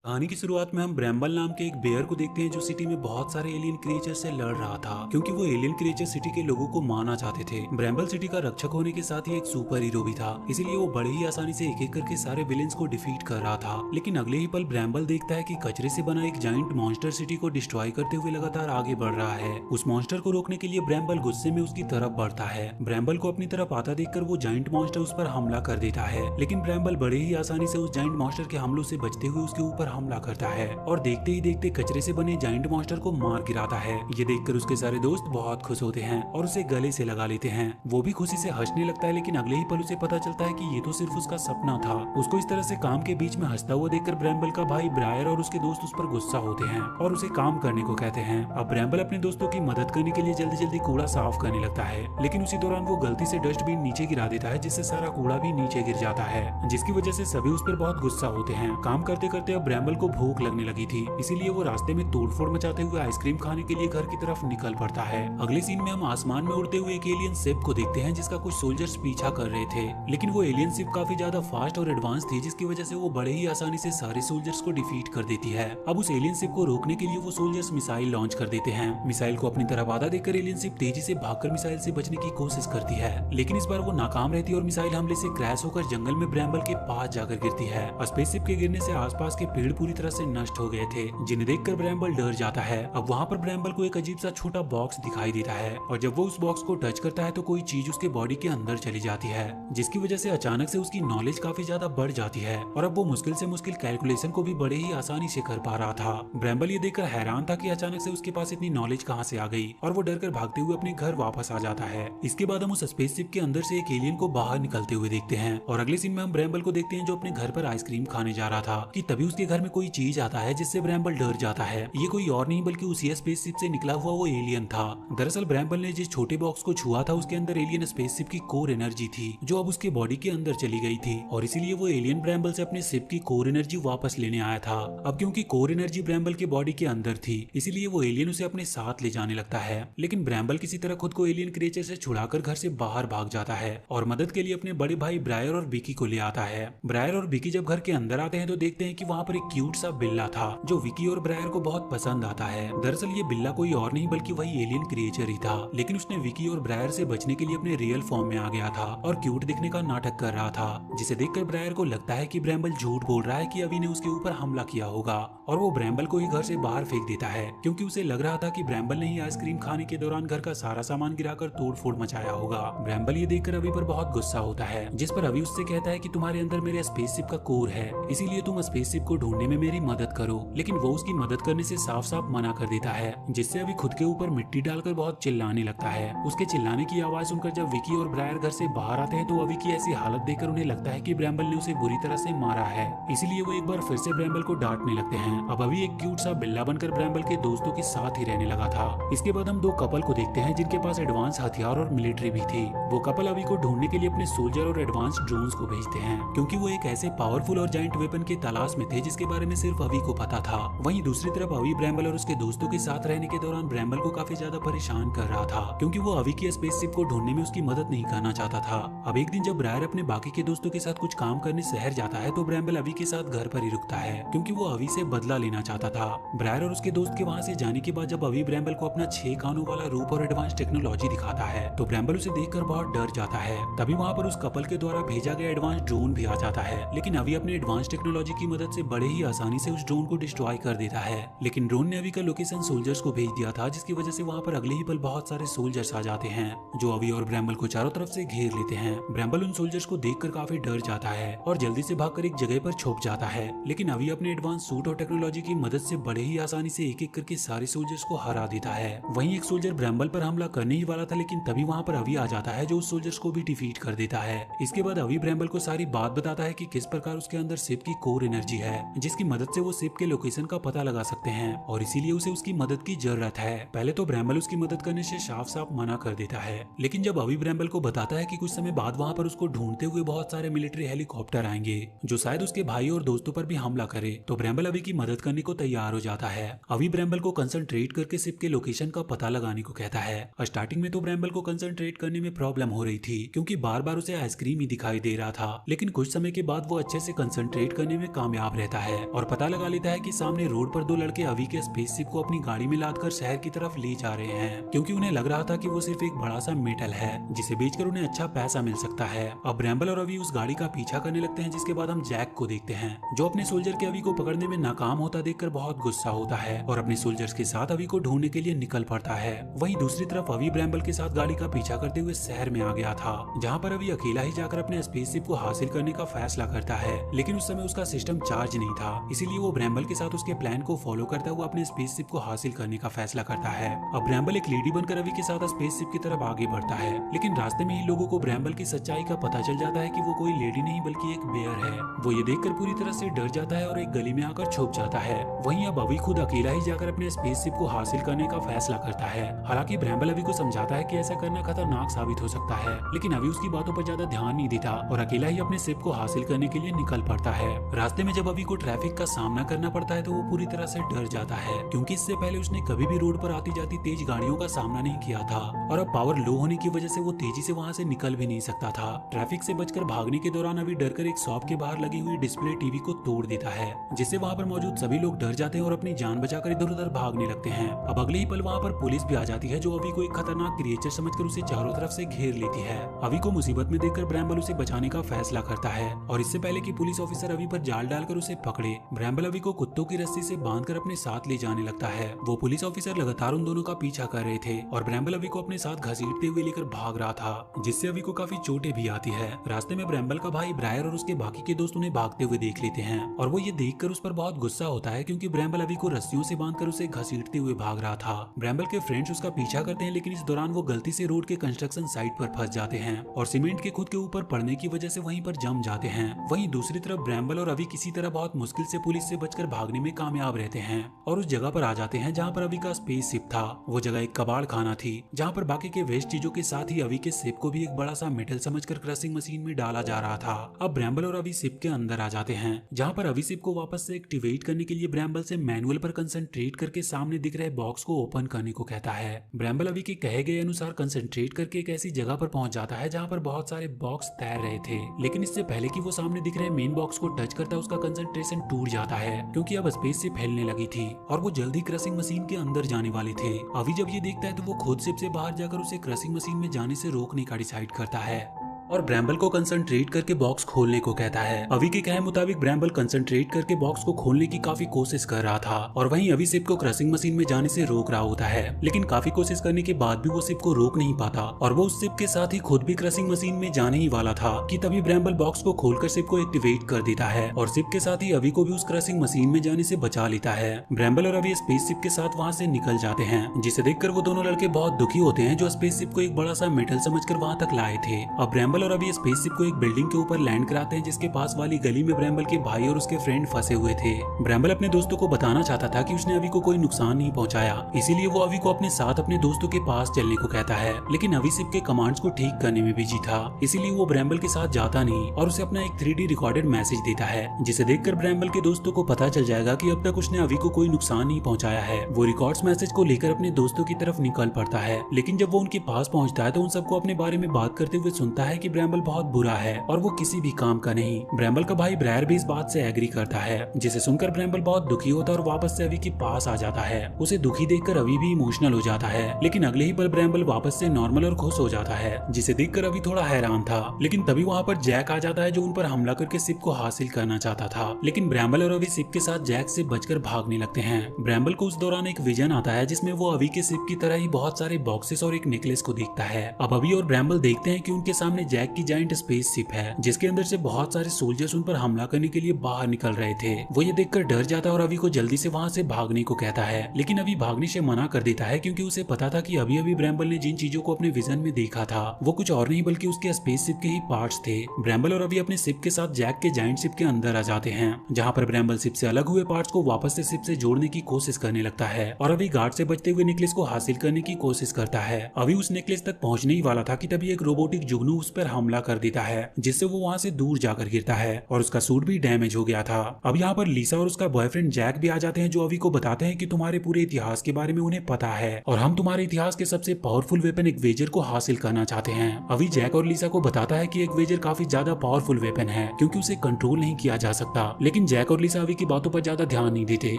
कहानी की शुरुआत में हम ब्रैम्बल नाम के एक बेयर को देखते हैं जो सिटी में बहुत सारे एलियन क्रिएचर से लड़ रहा था क्योंकि वो एलियन क्रिएचर सिटी के लोगों को मारना चाहते थे। ब्रैम्बल सिटी का रक्षक होने के साथ ही एक सुपर हीरो भी था, इसीलिए वो बड़े ही आसानी से एक एक करके सारे विलेंस को डिफीट कर रहा था। लेकिन अगले ही पल ब्रैम्बल देखता है कि कचरे से बना एक जाइंट मॉन्स्टर सिटी को डिस्ट्रॉय करते हुए लगातार आगे बढ़ रहा है। उस मॉन्स्टर को रोकने के लिए ब्रैम्बल गुस्से में उसकी तरफ बढ़ता है। ब्रैम्बल को अपनी तरफ आता देखकर वो जाइंट मॉन्स्टर उस पर हमला कर देता है, लेकिन ब्रैम्बल बड़े ही आसानी से उस जाइंट मॉन्स्टर के हमलों से बचते हुए उसके ऊपर हमला करता है और देखते ही देखते कचरे से बने जाइंट मॉन्स्टर को मार गिराता है। ये देखकर उसके सारे दोस्त बहुत खुश होते हैं और उसे गले से लगा लेते हैं। वो भी खुशी से हंसने लगता है, लेकिन अगले ही पल उसे पता चलता है कि ये तो सिर्फ उसका सपना था। उसको इस तरह से काम के बीच में हंसता हुआ देखकर ब्रैम्बल का भाई ब्रायर और उसके दोस्त उस पर गुस्सा होते हैं और उसे काम करने को कहते हैं। अब ब्रैम्बल अपने दोस्तों की मदद करने के लिए जल्दी जल्दी कूड़ा साफ करने लगता है, लेकिन उसी दौरान वो गलती से डस्टबिन नीचे गिरा देता है, जिससे सारा कूड़ा भी नीचे गिर जाता है, जिसकी वजह से सभी उस पर बहुत गुस्सा होते हैं। काम करते करते अब ब्रैम्बल को भूख लगने लगी थी, इसीलिए वो रास्ते में तोड़फोड़ मचाते हुए आइसक्रीम खाने के लिए घर की तरफ निकल पड़ता है। अगले सीन में हम आसमान में उड़ते हुए एक एलियन शिप को देखते हैं जिसका कुछ सोल्जर्स पीछा कर रहे थे, लेकिन वो एलियन शिप काफी ज्यादा फास्ट और एडवांस थी, जिसकी वजह से वो बड़े ही आसानी से सारे सोल्जर्स को डिफीट कर देती है। अब उस एलियन शिप को रोकने के लिए वो सोल्जर्स मिसाइल लॉन्च कर देते हैं। मिसाइल को अपनी तरफ आधा देखकर एलियन शिप तेजी से भागकर मिसाइल से बचने की कोशिश करती है, लेकिन इस बार वो नाकाम रहती है और मिसाइल हमले से क्रैश होकर जंगल में ब्रैम्बल के पास जाकर गिरती है। स्पेसशिप के गिरने से आसपास के पेड़ पूरी तरह से नष्ट हो गए थे, जिन्हें देखकर ब्रैम्बल डर जाता है। अब वहाँ पर ब्रैम्बल को एक अजीब सा छोटा बॉक्स दिखाई देता है और जब वो उस बॉक्स को टच करता है तो कोई चीज उसके बॉडी के अंदर चली जाती है, जिसकी वजह से अचानक से उसकी नॉलेज काफी ज्यादा बढ़ जाती है और अब वो मुश्किल से मुश्किल कैलकुलेशन को भी बड़े ही आसानी से कर पा रहा था। ब्रैम्बल ये देखकर हैरान था कि अचानक से उसके पास इतनी नॉलेज कहाँ से आ गई और वो डरकर भागते हुए अपने घर वापस आ जाता है। इसके बाद हम उस स्पेसशिप के अंदर से एक एलियन को बाहर निकलते हुए देखते हैं और अगले सीन में हम ब्रैम्बल को देखते हैं जो अपने घर पर आइसक्रीम खाने जा रहा था कि तभी उसके घर में कोई चीज आता है जिससे ब्रैम्बल डर जाता है। ये कोई और नहीं बल्कि उसी स्पेसशिप से निकला हुआ वो एलियन था। दरअसल ब्रैम्बल ने जिस छोटे बॉक्स को छुआ था उसके अंदर एलियन स्पेसशिप की कोर एनर्जी थी जो अब उसके बॉडी के अंदर चली गई थी और इसीलिए वो एलियन ब्रैम्बल से अपने शिप की कोर एनर्जी वापस लेने आया था। अब क्योंकि कोर एनर्जी ब्रैम्बल के बॉडी के अंदर थी, इसीलिए वो एलियन उसे अपने साथ ले जाने लगता है, लेकिन ब्रैम्बल किसी तरह खुद को एलियन क्रिएचर से छुड़ाकर घर से बाहर भाग जाता है और मदद के लिए अपने बड़े भाई ब्रायर और विकी को ले आता है। ब्रायर और विकी जब घर के अंदर आते हैं तो देखते हैं कि वहाँ पर एक क्यूट सा बिल्ला था जो विकी और ब्रायर को बहुत पसंद आता है। दरअसल ये बिल्ला कोई और नहीं बल्कि वही एलियन क्रिएचर ही था, लेकिन उसने विकी और ब्रायर से बचने के लिए अपने रियल फॉर्म में आ गया था और क्यूट दिखने का नाटक कर रहा था, जिसे देखकर ब्रायर को लगता है कि ब्रैम्बल झूठ बोल रहा है कि अभी ने उसके ऊपर हमला किया होगा और वो ब्रैम्बल को ही घर से बाहर फेंक देता है क्योंकि उसे लग रहा था कि ब्रैम्बल ने ही आइसक्रीम खाने के दौरान घर का सारा सामान गिराकर तोड़-फोड़ मचाया होगा। ब्रैम्बल ये देखकर अभी पर बहुत गुस्सा होता है, जिस पर अभी उससे कहता है कि तुम्हारे अंदर मेरे स्पेसशिप का कोर है, इसीलिए तुम स्पेसशिप को ढूंढने में मेरी मदद करो, लेकिन वो उसकी मदद करने से साफ साफ मना कर देता है, जिससे अभी खुद के ऊपर मिट्टी डालकर बहुत चिल्लाने लगता है। उसके चिल्लाने की आवाज सुनकर जब विकी और ब्रायर घर से बाहर आते हैं तो अभी की ऐसी हालत देखकर उन्हें लगता है कि ब्रैम्बल ने उसे बुरी तरह से मारा है, इसीलिए वो एक बार फिर से ब्रैम्बल को डांटने लगते हैं। अब अभी एक क्यूट सा बिल्ला बनकर ब्रैम्बल के दोस्तों के साथ ही रहने लगा था। इसके बाद हम दो कपल को देखते हैं जिनके पास एडवांस हथियार और मिलिट्री भी थी। वो कपल अभी को ढूंढने के लिए अपने सोल्जर और एडवांस ड्रोन्स को भेजते हैं क्योंकि वो एक ऐसे पावरफुल और जाइंट वेपन की तलाश में थे जिसके बारे में सिर्फ अभी को पता था। वहीं दूसरी तरफ अभी ब्रैम्बल और उसके दोस्तों के साथ रहने के दौरान ब्रैम्बल को काफी ज्यादा परेशान कर रहा था क्योंकि वो अभी की स्पेसशिप को ढूंढने में उसकी मदद नहीं करना चाहता था। अब एक दिन जब ब्रायर अपने बाकी के दोस्तों के साथ कुछ काम करने शहर जाता है तो ब्रैम्बल अभी के साथ घर पर ही रुकता है क्योंकि वो अभी से बदला लेना चाहता था। ब्रायर और उसके दोस्त के वहाँ से जाने के बाद जब अभी ब्रैम्बल को अपना 6 कानों वाला रूप और एडवांस टेक्नोलॉजी दिखाता है तो ब्रैम्बल उसे देखकर बहुत डर जाता है। तभी वहाँ पर उस कपल के द्वारा भेजा गया एडवांस ड्रोन भी आ जाता है, लेकिन अभी अपने एडवांस टेक्नोलॉजी की मदद से बड़े ही आसानी से उस ड्रोन को डिस्ट्रॉय कर देता है, लेकिन ड्रोन ने अभी का लोकेशन सोल्जर्स को भेज दिया था, जिसकी वजह से वहाँ पर अगले ही पल बहुत सारे सोल्जर्स आ जाते हैं जो अभी और ब्रैम्बल को चारों तरफ से घेर लेते हैं। ब्रैम्बल उन सोल्जर्स को देखकर काफी डर जाता है और जल्दी से भागकर एक जगह पर छुप जाता है, लेकिन अभी अपने एडवांस सूट और टेक्नोलॉजी की मदद से बड़े ही आसानी से एक एक करके सारे सोल्जर्स को हरा देता है। वहीं एक सोल्जर ब्रैम्बल पर हमला करने ही वाला था, लेकिन तभी वहाँ पर अभी आ जाता है जो उस सोल्जर्स को भी डिफीट कर देता है। इसके बाद अभी ब्रैम्बल को सारी बात बताता है कि किस प्रकार उसके अंदर शिप की कोर एनर्जी है जिसकी मदद से वो शिप के लोकेशन का पता लगा सकते हैं और इसीलिए उसे उसकी मदद की जरूरत है। पहले तो ब्रैम्बल उसकी मदद करने से साफ साफ मना कर देता है, लेकिन जब अभी ब्रैम्बल को बताता है कि कुछ समय बाद वहाँ पर उसको ढूंढते हुए बहुत सारे मिलिट्री हेलीकॉप्टर आएंगे जो शायद उसके भाई और दोस्तों पर भी हमला करे, तो ब्रैम्बल अभी की मदद करने को तैयार हो जाता है। अभी ब्रैम्बल को कंसंट्रेट करके शिप के लोकेशन का पता लगाने को कहता है। स्टार्टिंग में तो ब्रैम्बल को कंसंट्रेट करने में प्रॉब्लम हो रही थी क्योंकि बार बार उसे आइसक्रीम ही दिखाई दे रहा था, लेकिन कुछ समय के बाद वो अच्छे से कंसंट्रेट करने में कामयाब रहता है है और पता लगा लेता है कि सामने रोड पर दो लड़के अवी के स्पेसशिप को अपनी गाड़ी में लादकर शहर की तरफ ले जा रहे हैं, क्योंकि उन्हें लग रहा था कि वो सिर्फ एक बड़ा सा मेटल है जिसे बेचकर उन्हें अच्छा पैसा मिल सकता है। अब ब्रैम्बल और अवी उस गाड़ी का पीछा करने लगते हैं, जिसके बाद हम जैक को देखते हैं जो अपने सोल्जर के अवी को पकड़ने में नाकाम होता देखकर बहुत गुस्सा होता है और अपने सोल्जर्स के साथ अवी को ढूंढने के लिए निकल पड़ता है। वहीं दूसरी तरफ अवी ब्रैम्बल के साथ गाड़ी का पीछा करते हुए शहर में आ गया था, जहाँ पर अवी अकेला ही जाकर अपने स्पेसशिप को हासिल करने का फैसला करता है, लेकिन उस समय उसका सिस्टम चार्ज नहीं था, इसीलिए वो ब्रैम्बल के साथ उसके प्लान को फॉलो करता हुआ अपने स्पेसशिप को हासिल करने का फैसला करता है। अब ब्रैम्बल एक लेडी बनकर अवी के साथ स्पेसशिप की तरफ आगे बढ़ता है, लेकिन रास्ते में ही लोगों को ब्रैम्बल की सच्चाई का पता चल जाता है कि वो कोई लेडी नहीं बल्कि एक बेयर है। वो ये देखकर पूरी तरह से डर जाता है और एक गली में आकर छुप जाता है। वहीं अब अवी खुद अकेला ही जाकर अपने स्पेसशिप को हासिल करने का फैसला करता है। हालांकि ब्रैम्बल अवी को समझाता है कि ऐसा करना खतरनाक साबित हो सकता है, लेकिन अवी उसकी बातों पर ज्यादा ध्यान नहीं देता और अकेला ही अपने शिप को हासिल करने के लिए निकल पड़ता है। रास्ते में जब अवी को ट्रैफिक का सामना करना पड़ता है तो वो पूरी तरह से डर जाता है, क्योंकि इससे पहले उसने कभी भी रोड पर आती जाती तेज गाड़ियों का सामना नहीं किया था और अब पावर लो होने की वजह से वो तेजी से वहाँ से निकल भी नहीं सकता था। ट्रैफिक से बचकर भागने के दौरान अभी डरकर एक शॉप के बाहर लगी हुई डिस्प्ले टीवी को तोड़ देता है, जिससे वहाँ पर मौजूद सभी लोग डर जाते हैं और अपनी जान बचाकर इधर उधर भागने लगते हैं। अब अगले ही पल वहाँ पर पुलिस भी आ जाती है, जो अवी को एक खतरनाक क्रिएचर समझकर उसे चारों तरफ से घेर लेती है। अवी को मुसीबत में देखकर ब्रैम्बल उसे बचाने का फैसला करता है और इससे पहले कि पुलिस ऑफिसर अवी पर जाल डालकर उसे पकड़े, ब्रैम्बल अवी को कुत्तों की रस्सी से बांधकर अपने साथ ले जाने लगता है। वो पुलिस ऑफिसर लगातार उन दोनों का पीछा कर रहे थे और ब्रैम्बल अवी को अपने साथ घसीटते हुए लेकर भाग रहा था, जिससे अवी को काफी चोटें भी आती है। रास्ते में ब्रैम्बल का भाई ब्रायर और उसके बाकी के दोस्त उन्हें भागते हुए देख लेते हैं और वो ये देखकर उस पर बहुत गुस्सा होता है, क्योंकि ब्रैम्बल अवी को रस्सियों से बांधकर उसे घसीटते हुए भाग रहा था। ब्रैम्बल के फ्रेंड्स उसका पीछा करते हैं, लेकिन इस दौरान वो गलती से रोड के कंस्ट्रक्शन साइट पर फंस जाते हैं और सीमेंट के खुद के ऊपर पड़ने की वजह से वहीं पर जम जाते हैं। वहीं दूसरी तरफ ब्रैम्बल और अवी किसी तरह बहुत मुश्किल से पुलिस से बचकर भागने में कामयाब रहते हैं और उस जगह पर आ जाते हैं जहाँ पर अवी का स्पेसशिप था। वो जगह एक कबाड़ खाना थी, जहाँ पर बाकी के वेस्ट चीजों के साथ ही अवी के शिप को भी एक बड़ा सा मेटल समझकर क्रशिंग मशीन में डाला जा रहा था। अब ब्रैम्बल और अवी शिप के अंदर आ जाते हैं, जहाँ पर अवी शिप को वापस से एक्टिवेट करने के लिए ब्रैम्बल से मैनुअल पर कंसंट्रेट करके सामने दिख रहे बॉक्स को ओपन करने को कहता है। ब्रैम्बल अवी के कहे गए अनुसार कंसंट्रेट करके एक ऐसी जगह पर पहुंच जाता है जहाँ पर बहुत सारे बॉक्स तैर रहे थे, लेकिन इससे पहले कि वो सामने दिख रहे मेन बॉक्स को टच करता है उसका कंसंट्रेशन टूट जाता है, क्योंकि अब स्पेस से फैलने लगी थी और वो जल्दी क्रशिंग मशीन के अंदर जाने वाले थे। अवी जब ये देखता है तो वो खुद शिप से बाहर जाकर उसे क्रशिंग मशीन में जाने से रोकने का डिसाइड करता है और ब्रैम्बल को कंसंट्रेट करके बॉक्स खोलने को कहता है। अवी के कहे मुताबिक ब्रैम्बल कंसंट्रेट करके बॉक्स को खोलने की काफी कोशिश कर रहा था और वहीं अवी शिप को क्रशिंग मशीन में जाने से रोक रहा होता है, लेकिन काफी कोशिश करने के बाद भी वो शिप को रोक नहीं पाता और वो उस शिप के साथ ही खुद भी क्रशिंग मशीन में जाने ही वाला था कि तभी ब्रैम्बल बॉक्स को खोलकर शिप को एक्टिवेट कर देता है और शिप के साथ ही अवी को भी उस क्रशिंग मशीन में जाने से बचा लेता है। ब्रैम्बल और अवी स्पेस शिप के साथ वहाँ से निकल जाते हैं, जिसे देखकर वो दोनों लड़के बहुत दुखी होते हैं जो स्पेस शिप को एक बड़ा सा मेटल समझकर वहाँ तक लाए थे। अब ब्रैम्बल और अवी स्पेस शिप को एक बिल्डिंग के ऊपर लैंड कराते हैं, जिसके पास वाली गली में ब्रैम्बल के भाई और उसके फ्रेंड फंसे हुए थे। ब्रैम्बल अपने दोस्तों को बताना चाहता था कि उसने अवी को कोई नुकसान नहीं पहुंचाया, इसीलिए वो अवी को अपने साथ अपने दोस्तों के पास चलने को कहता है, लेकिन अवी शिप के कमांड्स को ठीक करने में बिजी था, इसीलिए वो ब्रैम्बल के साथ जाता नहीं और उसे अपना एक 3D रिकॉर्डेड मैसेज देता है, जिसे देखकर ब्रैम्बल के दोस्तों को पता चल जाएगा कि अब तक उसने अवी को कोई नुकसान नहीं पहुंचाया है। वो रिकॉर्ड्स मैसेज को लेकर अपने दोस्तों की तरफ निकल पड़ता है, लेकिन जब वो उनके पास पहुंचता है तो उन सबको अपने बारे में बात करते हुए सुनता है कि ब्रैम्बल बहुत बुरा है और वो किसी भी काम का नहीं। ब्रैम्बल का भाई ब्रायर भी इस बात से एग्री करता है, जिसे सुनकर ब्रैम्बल बहुत दुखी होता है और वापस से अवी के पास आ जाता है। उसे दुखी देखकर अवी भी इमोशनल हो जाता है, लेकिन अगले ही पल ब्रैम्बल वापस से नॉर्मल और खुश हो जाता है, जिसे देखकर अवी थोड़ा हैरान था। लेकिन तभी वहाँ पर जैक आ जाता है जो उन पर हमला करके शिप को हासिल करना चाहता था, लेकिन ब्रैम्बल और अवी शिप के साथ जैक से बचकर भागने लगते हैं। ब्रैम्बल को उस दौरान एक विजन आता है जिसमें वो अवी के शिप की तरह ही बहुत सारे बॉक्सेस और एक नेकलेस को देखता है। अब अवी और ब्रैम्बल देखते हैं कि उनके सामने जैक की जायंट स्पेस शिप है, जिसके अंदर से बहुत सारे सोल्जर्स उन पर हमला करने के लिए बाहर निकल रहे थे। वो ये देखकर डर जाता है और अवी को जल्दी से वहाँ से भागने को कहता है, लेकिन अवी भागने से मना कर देता है, क्योंकि उसे पता था कि अभी अभी ब्रैम्बल ने जिन चीजों को अपने विजन में देखा था वो कुछ और नहीं बल्कि उसके स्पेसशिप के ही पार्ट्स थे। ब्रैम्बल और अवी अपने शिप के साथ जैक के जायंट शिप के अंदर आ जाते हैं, जहाँ पर ब्रैम्बल शिप से अलग हुए पार्ट्स को वापस से शिप से जोड़ने की कोशिश करने लगता है और अवी गार्ड से बचते हुए नेकलेस को हासिल करने की कोशिश करता है। अभी उस नेकलेस तक पहुंचने ही वाला था कि तभी एक रोबोटिक जुगनू उस पर आकर हमला कर देता है, जिससे वो वहाँ से दूर जाकर गिरता है और उसका सूट भी डैमेज हो गया था। अब यहाँ पर लिसा और उसका बॉयफ्रेंड जैक भी आ जाते हैं, जो अवी को बताते हैं कि तुम्हारे पूरे इतिहास के बारे में उन्हें पता है और हम तुम्हारे इतिहास के सबसे पावरफुल वेपन इक्वेजर को हासिल करना चाहते हैं। अवी जैक और लिसा को बताता है कि इक्वेजर काफी ज्यादा पावरफुल वेपन है क्योंकि उसे कंट्रोल नहीं किया जा सकता, लेकिन जैक और लिसा अवी की बातों पर ज्यादा ध्यान नहीं देते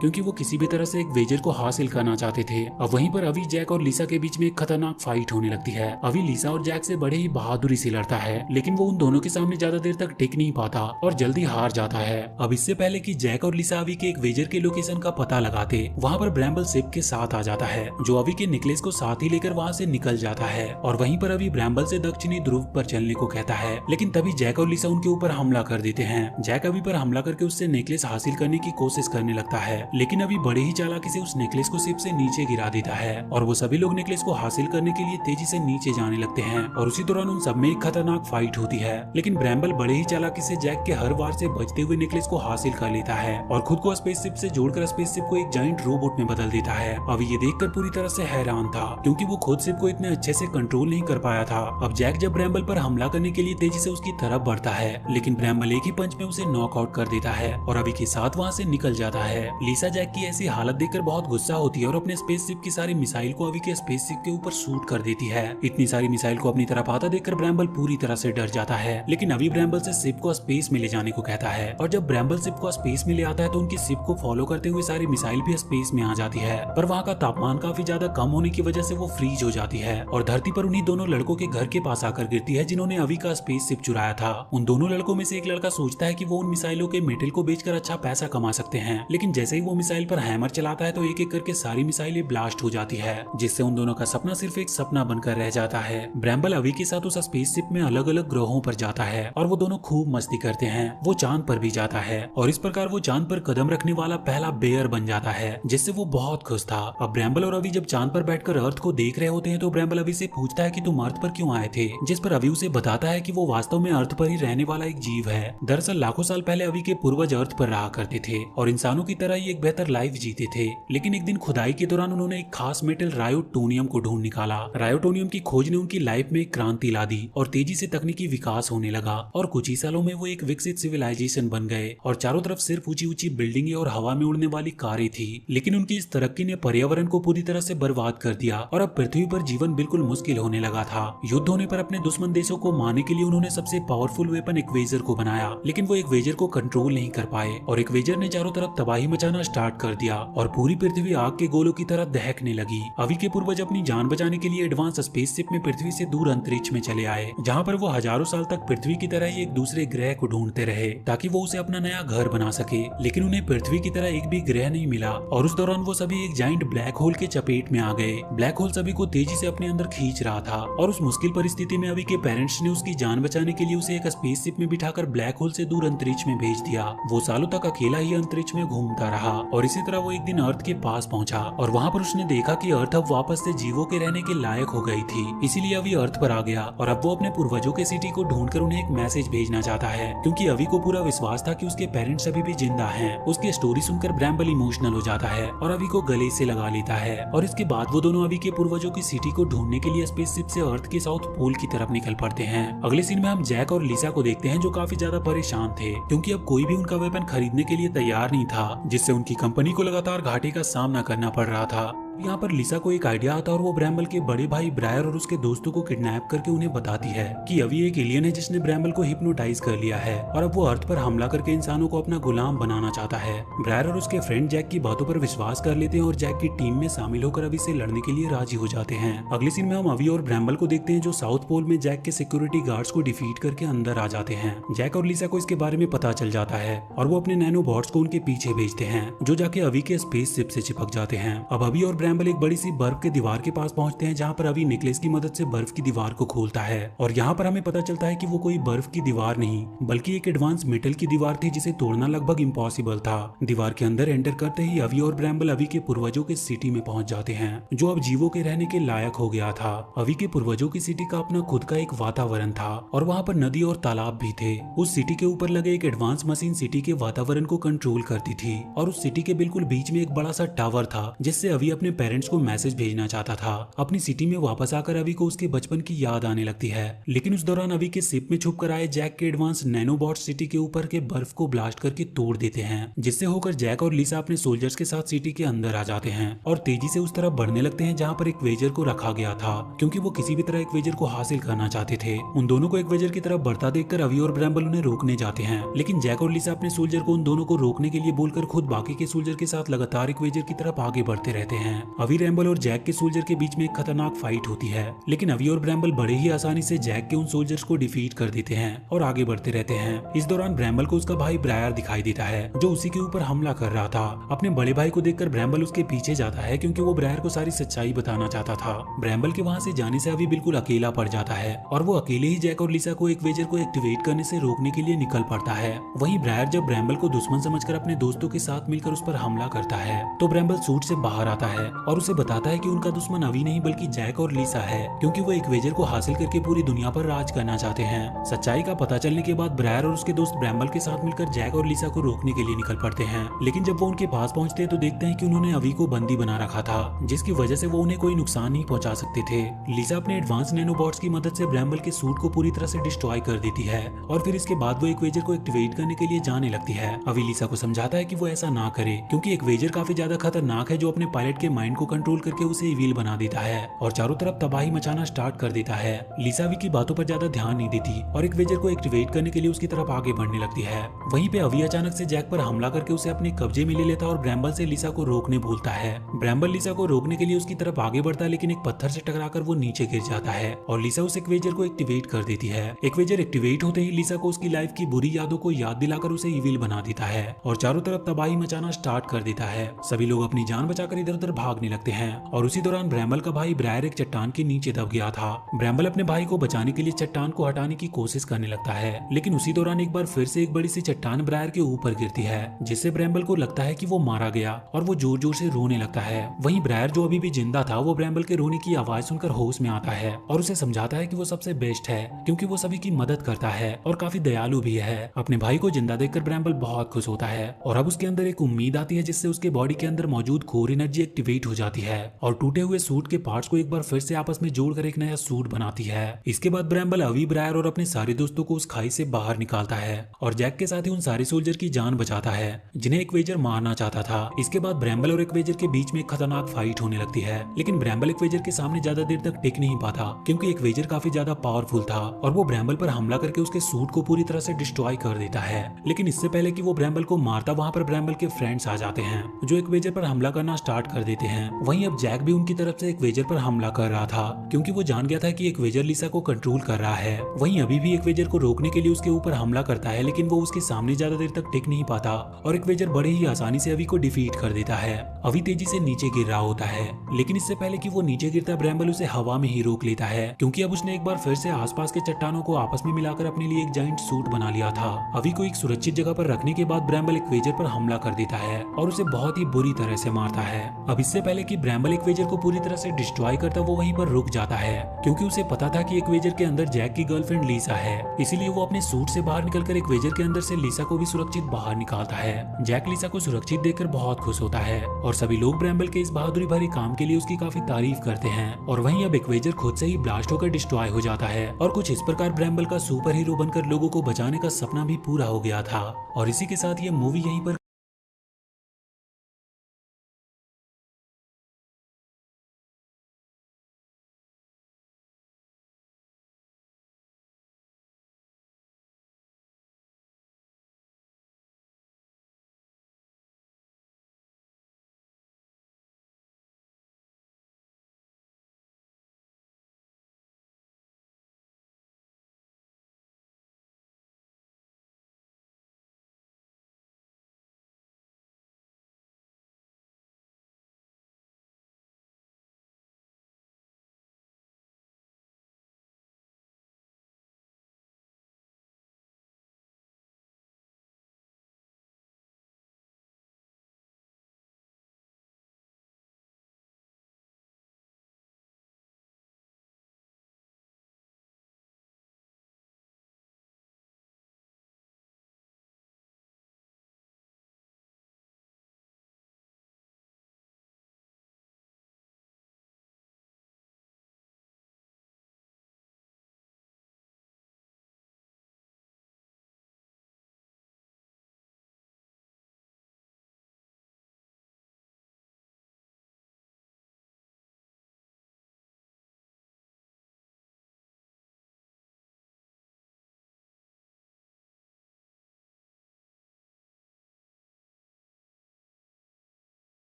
क्योंकि वो किसी भी तरह से इक्वेजर को हासिल करना चाहते थे। अब वहीं पर अवी, जैक और लिसा के बीच में एक खतरनाक फाइट होने लगती है। अवी लिसा और जैक से बड़े ही बहादुरी से लड़ता है, लेकिन वो उन दोनों के सामने ज्यादा देर तक टिक नहीं पाता और जल्दी हार जाता है। अब इससे पहले कि जैक और लिसा अवी के इक्वेजर के लोकेशन का पता लगाते, वहाँ पर ब्रैम्बल शिप के साथ आ जाता है, जो अवी के नेकलेस को साथ ही लेकर वहाँ से निकल जाता है और वहीं पर अवी ब्रैम्बल से दक्षिणी ध्रुव पर चलने को कहता है, लेकिन तभी जैक और लिसा उनके ऊपर हमला कर देते हैं। जैक अवी पर हमला करके उससे नेकलेस हासिल करने की कोशिश करने लगता है, लेकिन अभी बड़े ही चालाकी से उस नेकलेस को शिप से नीचे गिरा देता है और वो सभी लोग नेकलेस को हासिल करने के लिए तेजी से नीचे जाने लगते हैं और उसी दौरान उन सब में एक खतरनाक फाइट होती है। लेकिन ब्रैम्बल बड़े ही चालाकी से जैक के हर वार से बचते हुए नेकलेस को हासिल कर लेता है और खुद को स्पेसशिप से जोड़कर स्पेसशिप को एक जायंट रोबोट में बदल देता है। अभी ये देखकर पूरी तरह से हैरान था क्योंकि वो खुद शिप को इतने अच्छे से कंट्रोल नहीं कर पाया था। अब जैक जब ब्रैम्बल पर हमला करने के लिए तेजी से उसकी तरफ बढ़ता है, लेकिन ब्रैम्बल एक ही पंच में उसे नॉकआउट कर देता है और अभी के साथ वहाँ से निकल जाता है। लिसा जैक की ऐसी हालत देखकर बहुत गुस्सा होती है और अपने स्पेसशिप की सारी मिसाइल को अभी के स्पेसशिप के ऊपर शूट कर देती है। इतनी सारी मिसाइल को अपनी तरफ आता देखकर ब्रैम्बल पूरी तरह से डर जाता है, लेकिन अभी ब्रैम्बल से शिप को स्पेस में ले जाने को कहता है और जब ब्रैम्बल शिप को स्पेस में ले आता है तो उनकी शिप को फॉलो करते हुए सारी मिसाइल भी स्पेस में आ जाती है, पर वहाँ का तापमान काफी ज्यादा कम होने की वजह से वो फ्रीज हो जाती है और धरती पर उन्हीं दोनों लड़कों के घर के पास आकर गिरती है जिन्होंने अभी का स्पेस शिप चुराया था। उन दोनों लड़कों में से एक लड़का सोचता है कि वो उन मिसाइलों के मेटल को बेचकर अच्छा पैसा कमा सकते हैं, लेकिन जैसे ही वो मिसाइल पर हैमर चलाता है तो एक एक करके सारी मिसाइलें ब्लास्ट हो जाती है, जिससे उन दोनों का सपना सिर्फ एक सपना बनकर रह जाता है। ब्रैम्बल अवी के साथ उस स्पेसशिप में अलग अलग ग्रहों पर जाता है और वो दोनों खूब मस्ती करते हैं। वो चांद पर भी जाता है और इस प्रकार वो चांद पर कदम रखने वाला पहला बेयर बन जाता है, जिससे वो बहुत खुश था। अब ब्रैम्बल और अवी जब चांद पर बैठकर अर्थ को देख रहे होते हैं तो ब्रैम्बल अवी से पूछता है कि तुम अर्थ पर क्यों आए थे, जिस पर अवी उसे बताता है कि वो वास्तव में अर्थ पर ही रहने वाला एक जीव है। दरअसल लाखों साल पहले अवी के पूर्वज अर्थ पर रहा करते थे और इंसानों की तरह ही एक बेहतर लाइफ जीते थे, लेकिन एक दिन खुदाई के दौरान उन्होंने एक खास मेटल रायोटोनियम को ढूंढ निकाला। रायोटोनियम की खोज ने उनकी लाइफ में एक क्रांति ला दी और तेजी से तकनीकी विकास होने लगा और कुछ ही सालों में वो एक विकसित सिविलाइजेशन बन गए और चारों तरफ सिर्फ ऊंची ऊंची बिल्डिंगें और हवा में उड़ने वाली कारें थी। लेकिन उनकी इस तरक्की ने पर्यावरण को पूरी तरह से बर्बाद कर दिया और अब पृथ्वी पर जीवन बिल्कुल मुश्किल होने लगा था। युद्ध होने पर अपने दुश्मन देशों को मारने के लिए उन्होंने सबसे पावरफुल वेपन इक्वेजर को बनाया, लेकिन वो इक्वेजर को कंट्रोल नहीं कर पाए और इक्वेजर ने चारों तरफ तबाही मचाना स्टार्ट कर दिया और पूरी पृथ्वी आग के गोलों की तरह दहकने लगी। अवी के पूर्वज अपनी जान बचाने के लिए एडवांस स्पेसशिप में पृथ्वी से दूर अंतरिक्ष में चले आए, जहाँ पर वो हजारों साल तक पृथ्वी की तरह ही एक दूसरे ग्रह को ढूंढते रहे ताकि वो उसे अपना नया घर बना सके, लेकिन उन्हें पृथ्वी की तरह एक भी ग्रह नहीं मिला और उस दौरान वो सभी एक जाइंट ब्लैक होल के चपेट में आ गए। ब्लैक होल सभी को तेजी से अपने अंदर खींच रहा था और उस मुश्किल परिस्थिति में अवी के पेरेंट्स ने उसकी जान बचाने के लिए उसे एक स्पेसशिप में बिठाकर ब्लैक होल से दूर अंतरिक्ष में भेज दिया। वो सालों तक अकेला ही अंतरिक्ष में घूमता रहा और इसी तरह वो एक दिन अर्थ के पास पहुंचा और वहाँ पर उसने देखा कि अर्थ अब वापस से जीवों के रहने के लायक हो गई थी, इसीलिए अवी अर्थ पर आ गया और अब वो अपने पूर्वजों के सिटी को ढूंढकर उन्हें एक मैसेज भेजना चाहता है, क्योंकि अवी को पूरा विश्वास था कि उसके पेरेंट्स अभी भी जिंदा हैं। उसकी स्टोरी सुनकर ब्रैम्बल इमोशनल हो जाता है और अवी को गले से लगा लेता है और इसके बाद वो दोनों अवी के पूर्वजों की सिटी को ढूंढने के लिए स्पेसशिप से अर्थ के साउथ पोल की तरफ निकल पड़ते हैं। अगले सीन में हम जैक और लिसा को देखते हैं जो काफी ज्यादा परेशान थे क्योंकि अब कोई भी उनका वेपन खरीदने के लिए तैयार नहीं था, जिससे उनकी कंपनी को लगातार घाटे का सामना करना पड़ रहा था। यहाँ पर लिसा को एक आइडिया आता है और वो ब्रैम्बल के बड़े भाई ब्रायर और उसके दोस्तों को किडनैप करके उन्हें बताती है कि अभी एक एलियन है जिसने ब्रैम्बल को हिप्नोटाइज कर लिया है और अब वो अर्थ पर हमला करके इंसानों को अपना गुलाम बनाना चाहता है। ब्रायर और उसके फ्रेंड जैक की बातों पर विश्वास कर लेते हैं और जैक की टीम में शामिल होकर अभी से लड़ने के लिए राजी हो जाते हैं। अगले सीन में हम अवी और ब्रैम्बल को देखते हैं जो साउथ पोल में जैक के सिक्योरिटी गार्ड्स को डिफीट करके अंदर आ जाते हैं। जैक और लिसा को इसके बारे में पता चल जाता है और वो अपने नैनो बॉट्स को उनके पीछे भेजते हैं जो जाके अवी के स्पेस शिप से चिपक जाते हैं। अब अवी और ब्रैम्बल एक बड़ी सी बर्फ के दीवार के पास पहुंचते हैं जहां पर अवी नेकलेस की मदद से बर्फ की दीवार को खोलता है और यहाँ पर हमें पता चलता है कि वो कोई बर्फ की दीवार नहीं बल्कि एक एडवांस मेटल की दीवार थी जिसे तोड़ना लगभग इम्पॉसिबल था। दीवार के अंदर एंटर करते ही अवी और ब्रैम्बल अवी के पूर्वजों के सिटी में पहुंच जाते हैं जो अब जीवों के रहने के लायक हो गया था। अवी के पूर्वजों की सिटी का अपना खुद का एक वातावरण था और वहाँ पर नदी और तालाब भी थे। उस सिटी के ऊपर लगे एक एडवांस मशीन सिटी के वातावरण को कंट्रोल करती थी और उस सिटी के बिल्कुल बीच में एक बड़ा सा टावर था जिससे अवी अपने पेरेंट्स को मैसेज भेजना चाहता था। अपनी सिटी में वापस आकर अवी को उसके बचपन की याद आने लगती है, लेकिन उस दौरान अवी के शिप में छुप कर आए जैक के एडवांस नैनोबॉट सिटी के ऊपर के बर्फ को ब्लास्ट करके तोड़ देते हैं, जिससे होकर जैक और लिसा अपने सोल्जर्स के साथ सिटी के अंदर आ जाते हैं और तेजी से उस तरफ बढ़ने लगते हैं जहाँ पर एक वेजर को रखा गया था, क्योंकि वो किसी भी तरह एक वेजर को हासिल करना चाहते थे। उन दोनों को एक वेजर की तरफ बढ़ता देखकर अवी और ब्रैम्बल उन्हें रोकने जाते हैं, लेकिन जैक और लिसा अपने सोल्जर को उन दोनों को रोकने के लिए बोलकर खुद बाकी के सोल्जर के साथ लगातार एक वेजर की तरफ आगे बढ़ते रहते हैं। अवी, ब्रैम्बल और जैक के सोल्जर के बीच में एक खतरनाक फाइट होती है, लेकिन अवी और ब्रैम्बल बड़े ही आसानी से जैक के उन सोल्जर्स को डिफीट कर देते हैं और आगे बढ़ते रहते हैं। इस दौरान ब्रैम्बल को उसका भाई ब्रायर दिखाई देता है, जो उसी के ऊपर हमला कर रहा था। अपने बड़े भाई को देखकर ब्रैम्बल उसके पीछे जाता है, क्योंकि वो ब्रायर को सारी सच्चाई बताना चाहता था। ब्रैम्बल के वहाँ से जाने से अवी बिल्कुल अकेला पड़ जाता है और वो अकेले ही जैक और लिसा को एक वेजर को एक्टिवेट करने से रोकने के लिए निकल पड़ता है। वहीं ब्रायर जब ब्रैम्बल को दुश्मन समझकर अपने दोस्तों के साथ मिलकर उस पर हमला करता है, तो ब्रैम्बल सूट से बाहर आता है और उसे बताता है कि उनका दुश्मन अवी नहीं बल्कि जैक और लिसा है, क्योंकि वो एक वेजर को हासिल करके पूरी दुनिया पर राज करना चाहते हैं। सच्चाई का पता चलने के बाद ब्रायर और उसके दोस्त ब्रैम्बल के साथ मिलकर जैक और लिसा को रोकने के लिए निकल पड़ते हैं, लेकिन जब वो उनके पास पहुंचते हैं तो देखते हैं कि उन्होंने अवी को बंदी बना रखा था, जिसकी वजह से वो उन्हें कोई नुकसान नहीं पहुंचा सकते थे। लिसा अपने एडवांस नैनोबॉट्स की मदद से ब्रैम्बल के सूट को पूरी तरह से डिस्ट्रॉय कर देती है और फिर इसके बाद वो एक वेजर को एक्टिवेट करने के लिए जाने लगती है। अवी लिसा को समझाता है कि वो ऐसा ना करे, क्योंकि एक वेजर काफी ज्यादा खतरनाक है जो अपने पायलट के माइंड को कंट्रोल करके उसे इविल बना देता है और चारों तरफ तबाही मचाना स्टार्ट कर देता है। लिसा अवी की बातों पर ज्यादा ध्यान नहीं देती और एक वेजर को एक्टिवेट करने के लिए उसकी तरफ आगे बढ़ने लगती है। वहीं पे अवी अचानक से जैक पर हमला करके उसे अपने कब्जे में ले लेता और ब्रैम्बल से लिसा को रोकने बोलता है। ब्रैम्बल लिसा को रोकने के लिए उसकी तरफ आगे बढ़ता है, लेकिन एक पत्थर से टकराकर वो नीचे गिर जाता है और लिसा उस एक्वेजर को एक्टिवेट कर देती है। एक्वेजर एक्टिवेट होते ही लिसा को उसकी लाइफ की बुरी यादों को याद दिलाकर उसे इविल बना देता है और चारों तरफ तबाही मचाना स्टार्ट कर देता है। सभी लोग अपनी जान बचाकर इधर उधर भागने लगते हैं और उसी दौरान ब्रैम्बल का भाई ब्रायर एक चट्टान के नीचे दब गया था। ब्रैम्बल अपने भाई को बचाने के लिए चट्टान को हटाने की कोशिश करने लगता है, लेकिन उसी दौरान एक बार फिर से एक बड़ी सी चट्टान ब्रायर के ऊपर गिरती है, जिससे ब्रैम्बल को लगता है कि वो मारा गया और वो जोर जोर से रोने लगता है। वहीं ब्रायर जो अभी भी जिंदा था, वो ब्रैम्बल के रोने की आवाज सुनकर होश में आता है और उसे समझाता है कि वो सबसे बेस्ट है, क्योंकि वो सभी की मदद करता है और काफी दयालु भी है। अपने भाई को जिंदा देखकर ब्रैम्बल बहुत खुश होता है और अब उसके अंदर एक उम्मीद आती है, जिससे उसके बॉडी के अंदर मौजूद कोर एनर्जी एक्टिवेट हो जाती है और टूटे हुए सूट के पार्ट्स को एक बार फिर से आपस में जोड़कर एक नया सूट बनाती है। इसके बाद ब्रैम्बल अवी, ब्रायर और अपने सारे दोस्तों को उस खाई से बाहर निकालता है और जैक के साथ ही उन सारे सोल्जर की जान बचाता है जिन्हें एक्वेजर मारना चाहता था। इसके बाद ब्रैम्बल और एक्वेजर के बीच में एक खतरनाक फाइट होने लगती है, लेकिन ब्रैम्बल एक्वेजर के सामने ज्यादा देर तक टिक नहीं पाता, क्योंकि एक्वेजर काफी ज्यादा पावरफुल था और वो ब्रैम्बल पर हमला करके उसके सूट को पूरी तरह से डिस्ट्रॉय कर देता है। लेकिन इससे पहले कि वो ब्रैम्बल को मारता, वहाँ पर ब्रैम्बल के फ्रेंड्स आ जाते हैं जो एक्वेजर पर हमला करना स्टार्ट कर देते हैं। वहीं अब जैक भी उनकी तरफ से एक्वेजर पर हमला कर रहा था, क्योंकि वो जान गया था कि एक्वेजर लिसा को कंट्रोल कर रहा है। वहीं अभी भी एक्वेजर को रोकने के लिए उसके ऊपर हमला करता है, लेकिन वो उसके सामने ज्यादा देर तक टिक नहीं पाता और एक्वेजर बड़े ही आसानी से अवी को डिफीट कर देता है। अवी तेजी से नीचे गिर रहा होता है, लेकिन इससे पहले कि वो नीचे गिरता, ब्रैम्बल उसे हवा में ही रोक लेता है, क्योंकि अब उसने एक बार फिर से आसपास के चट्टानों को आपस में मिलाकर अपने लिए एक जाइंट सूट बना लिया था। अवी को एक सुरक्षित जगह पर रखने के बाद ब्रैम्बल एक्वेजर पर हमला कर देता है और उसे बहुत ही बुरी तरह से मारता है। अब इससे पहले कि ब्रैम्बल एक्वेजर को पूरी तरह से डिस्ट्रॉय करता, वो वहीं पर रुक जाता है, क्योंकि उसे पता था कि एक्वेजर के अंदर जैक की गर्लफ्रेंड लिसा है। इसीलिए वो अपने सूट से बाहर निकलकर एक्वेजर के अंदर से लिसा को भी सुरक्षित बाहर निकालता है। जैक लिसा को सुरक्षित देखकर बहुत खुश होता है और सभी लोग ब्रैम्बल के इस बहादुरी भरे काम के लिए उसकी काफी तारीफ करते हैं। और वहीं अब एक्वेजर खुद से ही ब्लास्ट होकर डिस्ट्रॉय हो जाता है और कुछ इस प्रकार ब्रैम्बल का सुपर हीरो बनकर लोगों को बचाने का सपना भी पूरा हो गया था। और इसी के साथ ये मूवी यहीं पर